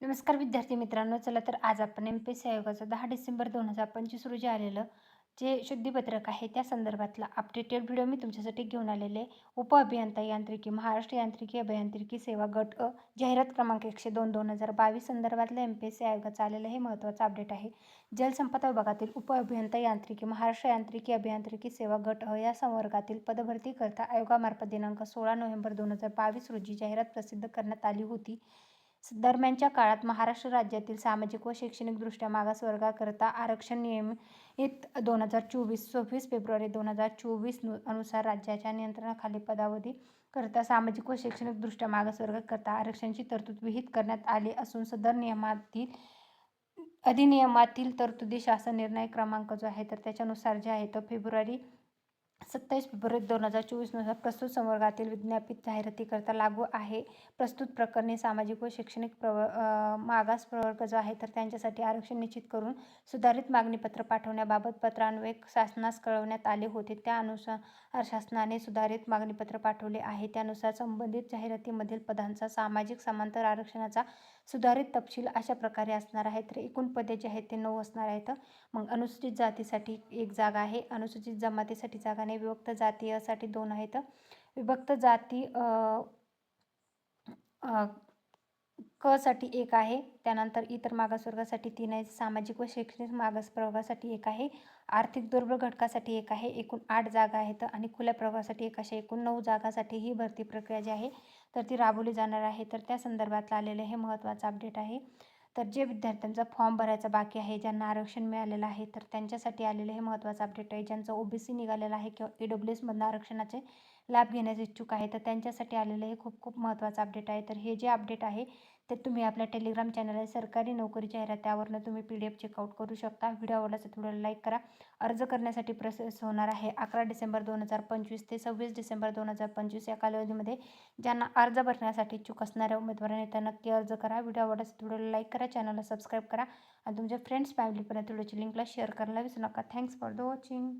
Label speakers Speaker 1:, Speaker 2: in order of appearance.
Speaker 1: नमस्कार विद्यार्थी मित्रांनो, चला तर आज आपण एम-पी-एस-सी आयोगाचं 10 डिसेंबर 2025 रोजी आलेलं जे शुद्धीपत्रक आहे त्या संदर्भातला अपडेटेड व्हिडिओ मी तुमच्यासाठी घेऊन आलेले. उपअभियंता यांत्रिकी महाराष्ट्र यांत्रिकी अभियांत्रिकी सेवा गट जाहिरात क्रमांक 102/2022 संदर्भातलं एम-पी-एस-सी आयोगाचं आलेलं हे महत्त्वाचं अपडेट आहे. जलसंपदा विभागातील उपअभियंता यांत्रिकी महाराष्ट्र यांत्रिकी अभियांत्रिकी सेवा गट या संवर्गातील पदभरती करता आयोगामार्फत दिनांक 16 नोव्हेंबर 2022 रोजी जाहिरात प्रसिद्ध करण्यात आली होती. दरम्यानच्या काळात महाराष्ट्र राज्यातील सामाजिक व शैक्षणिकदृष्ट्या मागास वर्गाकरता आरक्षण नियमित 26 फेब्रुवारी 2024 अनुसार राज्याच्या नियंत्रणाखाली पदावधी करता सामाजिक व शैक्षणिकदृष्ट्या मागास वर्गाकरता आरक्षणाची तरतूद विहित करण्यात आली असून सदर अधिनियमातील तरतुदी शासन निर्णय क्रमांक जो आहे तर त्याच्यानुसार जे आहे तो 27 फेब्रुवारी 2024 नुसार प्रस्तुत संवर्गातील विज्ञापित जाहिरातीकरता लागू आहे. प्रस्तुत प्रकरणी सामाजिक व शैक्षणिक मागास प्रवर्ग जो आहे तर त्यांच्यासाठी आरक्षण निश्चित करून सुधारित मागणीपत्र पाठवण्याबाबत पत्रान्वये शासनास कळवण्यात आले होते. त्यानुसार शासनाने सुधारित मागणीपत्र पाठवले आहे. त्यानुसार संबंधित जाहिरातीमधील पदांचा सामाजिक समांतर आरक्षणाचा सुधारित तपशील अशा प्रकारे असणार आहे. तर एकूण पदे जे आहेत ते 9 असणार आहेत. मग अनुसूचित जातीसाठी 1 जागा आहे, अनुसूचित जमातीसाठी जागा नाही, विभक्त जातीयसाठी 2 आहेत, विभक्त जाती क साठी 1 आहे, त्यानंतर इतर मागासवर्गासाठी 3 आहे, सामाजिक व शैक्षणिक मागास प्रवर्गासाठी 1 आहे, आर्थिक दुर्बल घटकासाठी 1 आहे. एकूण 8 जागा आहेत आणि खुल्या प्रवर्गासाठी 1 अशा एकूण 9 जागासाठी ही भरती प्रक्रिया जी आहे तर ती राबवली जाणार आहे. तर त्या संदर्भात आलेलं हे महत्त्वाचं अपडेट आहे. तर जे विद्यार्थ्यांचा फॉर्म भरायचा बाकी आहे, ज्यांना आरक्षण मिळालेलं आहे तर त्यांच्यासाठी आलेलं हे महत्त्वाचं अपडेट आहे. ज्यांचं OBC निघालेलं आहे किंवा EWS आरक्षणाचे लाभ घेण्याचे इच्छुक आहे तर त्यांच्यासाठी आलेलं हे खूप खूप महत्त्वाचं अपडेट आहे. तर हे जे अपडेट आहे ते तुम्ही आपल्या टेलिग्राम चॅनल आहे सरकारी नोकरी जाहिरात त्यावरनं तुम्ही PDF चेकआउट करू शकता. व्हिडिओ आवडला तर व्हिडिओला लाईक करा. अर्ज करण्यासाठी प्रोसेस होणार आहे 11 डिसेंबर 2025 ते 26 डिसेंबर 2025 या कालावधीमध्ये. ज्यांना अर्ज भरण्यासाठी इच्छुक असणाऱ्या उमेदवारांनी तर नक्की अर्ज करा. व्हिडिओ आवडला तर व्हिडिओला लाईक करा, चॅनलला सबस्क्राईब करा आणि तुमच्या फ्रेंड्स फॅमिलीपर्यंत व्हिडिओची लिंकला शेअर करायला विसरू नका. Thanks for the watching.